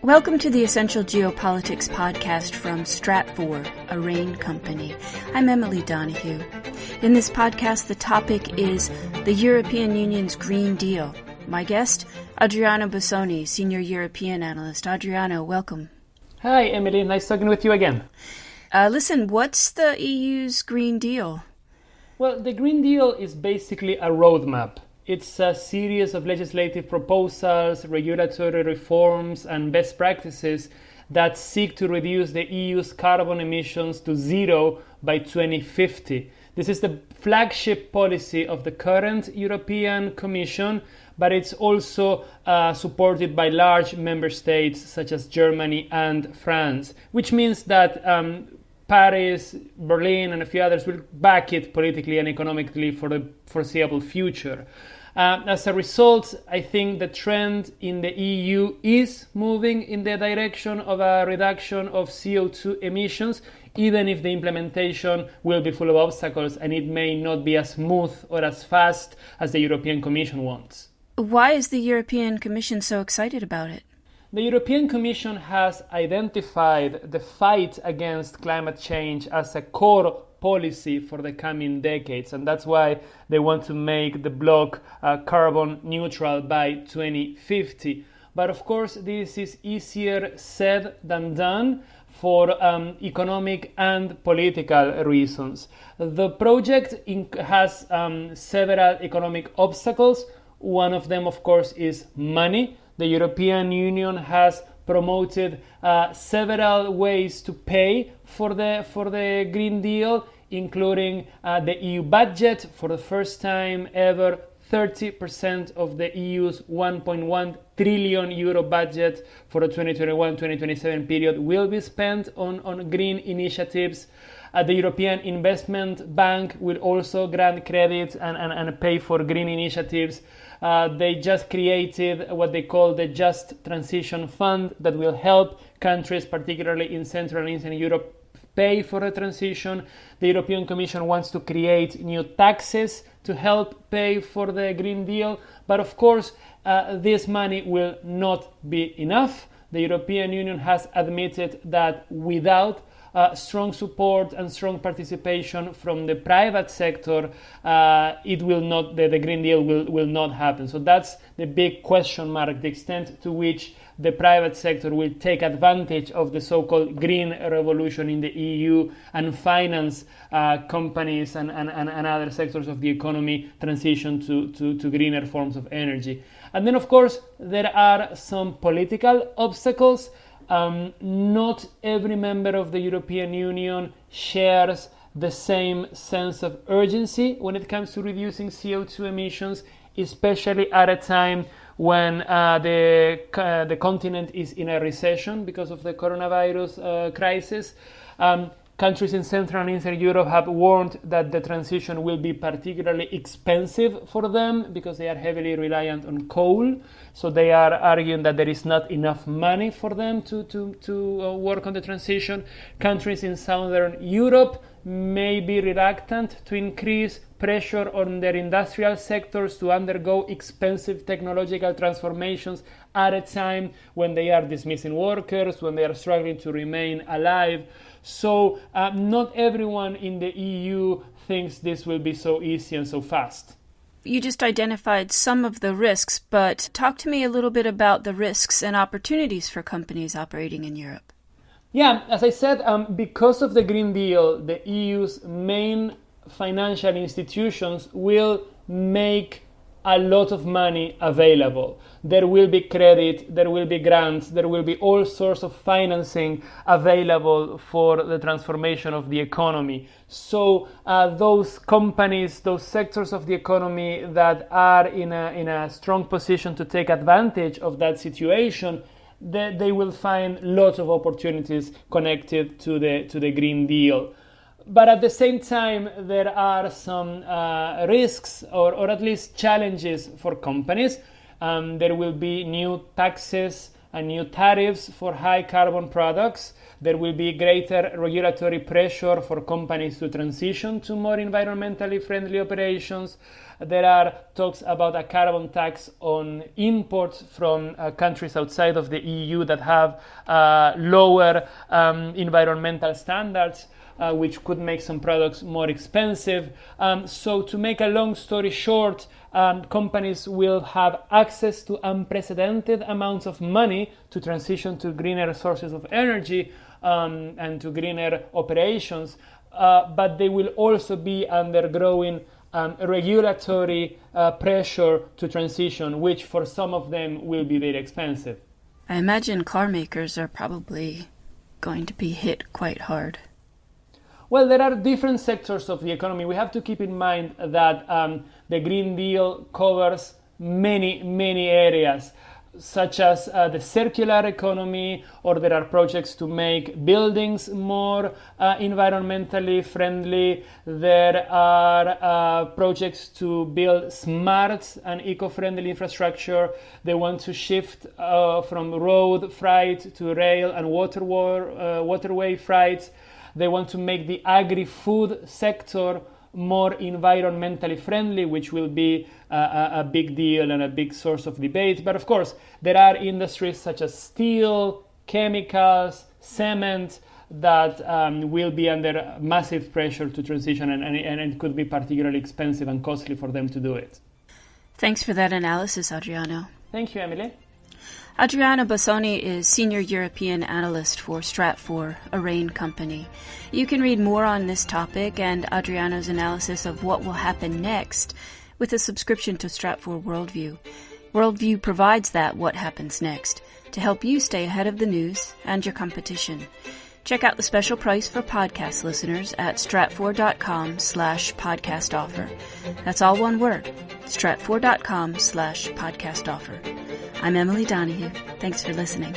Welcome to the Essential Geopolitics podcast from Stratfor, a RANE company. I'm Emily Donahue. In this podcast, the topic is the European Union's Green Deal. My guest, Adriano Bosoni, Senior European Analyst. Adriano, welcome. Hi, Emily. Nice talking with you again. Listen, what's the EU's Green Deal? Well, the Green Deal is basically a roadmap. It's a series of legislative proposals, regulatory reforms, and best practices that seek to reduce the EU's carbon emissions to zero by 2050. This is the flagship policy of the current European Commission, but it's also supported by large member states such as Germany and France, which means that Paris, Berlin, and a few others will back it politically and economically for the foreseeable future. As a result, I think the trend in the EU is moving in the direction of a reduction of CO2 emissions, even if the implementation will be full of obstacles and it may not be as smooth or as fast as the European Commission wants. Why is the European Commission so excited about it? The European Commission has identified the fight against climate change as a core policy for the coming decades, and that's why they want to make the bloc carbon neutral by 2050. But of course, this is easier said than done for economic and political reasons. The project has several economic obstacles. One of them, of course, is money. The European Union has promoted several ways to pay for the Green Deal, including the EU budget. For the first time ever, 30% of the EU's 1.1 trillion euro budget for the 2021-2027 period will be spent on green initiatives. The European Investment Bank will also grant credit and pay for green initiatives. They just created what they call the Just Transition Fund that will help countries, particularly in Central and Eastern Europe, pay for the transition. The European Commission wants to create new taxes to help pay for the Green Deal. But of course, this money will not be enough. The European Union has admitted that without strong support and strong participation from the private sector, the Green Deal will not happen. So that's the big question mark, the extent to which the private sector will take advantage of the so-called green revolution in the EU and finance companies and other sectors of the economy transition to greener forms of energy. And then, of course, there are some political obstacles. Not every member of the European Union shares the same sense of urgency when it comes to reducing CO2 emissions, especially at a time when the continent is in a recession because of the coronavirus crisis. Countries in Central and Eastern Europe have warned that the transition will be particularly expensive for them because they are heavily reliant on coal. So they are arguing that there is not enough money for them to work on the transition. Countries in Southern Europe may be reluctant to increase pressure on their industrial sectors to undergo expensive technological transformations at a time when they are dismissing workers, when they are struggling to remain alive. So not everyone in the EU thinks this will be so easy and so fast. You just identified some of the risks, but talk to me a little bit about the risks and opportunities for companies operating in Europe. Yeah, as I said, because of the Green Deal, the EU's main financial institutions will make a lot of money available. There will be credit, there will be grants, there will be all sorts of financing available for the transformation of the economy. So those companies, those sectors of the economy that are in a strong position to take advantage of that situation, they will find lots of opportunities connected to the Green Deal. But at the same time, there are some risks or at least challenges for companies. There will be new taxes and new tariffs for high carbon products. There will be greater regulatory pressure for companies to transition to more environmentally friendly operations. There are talks about a carbon tax on imports from countries outside of the EU that have lower environmental standards, which could make some products more expensive. So to make a long story short, companies will have access to unprecedented amounts of money to transition to greener sources of energy and to greener operations, but they will also be undergoing regulatory pressure to transition, which for some of them will be very expensive. I imagine car makers are probably going to be hit quite hard. Well, there are different sectors of the economy. We have to keep in mind that the Green Deal covers many areas, such as the circular economy, or there are projects to make buildings more environmentally friendly. There are projects to build smart and eco-friendly infrastructure. They want to shift from road freight to rail and waterway freight. They want to make the agri-food sector more environmentally friendly, which will be a big deal and a big source of debate. But of course, there are industries such as steel, chemicals, cement that will be under massive pressure to transition, and it could be particularly expensive and costly for them to do it. Thanks for that analysis, Adriano. Thank you, Emily. Adriano Bosoni is Senior European Analyst for Stratfor, a RANE company. You can read more on this topic and Adriano's analysis of what will happen next with a subscription to Stratfor Worldview. Worldview provides that what happens next to help you stay ahead of the news and your competition. Check out the special price for podcast listeners at stratfor.com/podcast offer. That's all one word, stratfor.com/podcast offer. I'm Emily Donahue. Thanks for listening.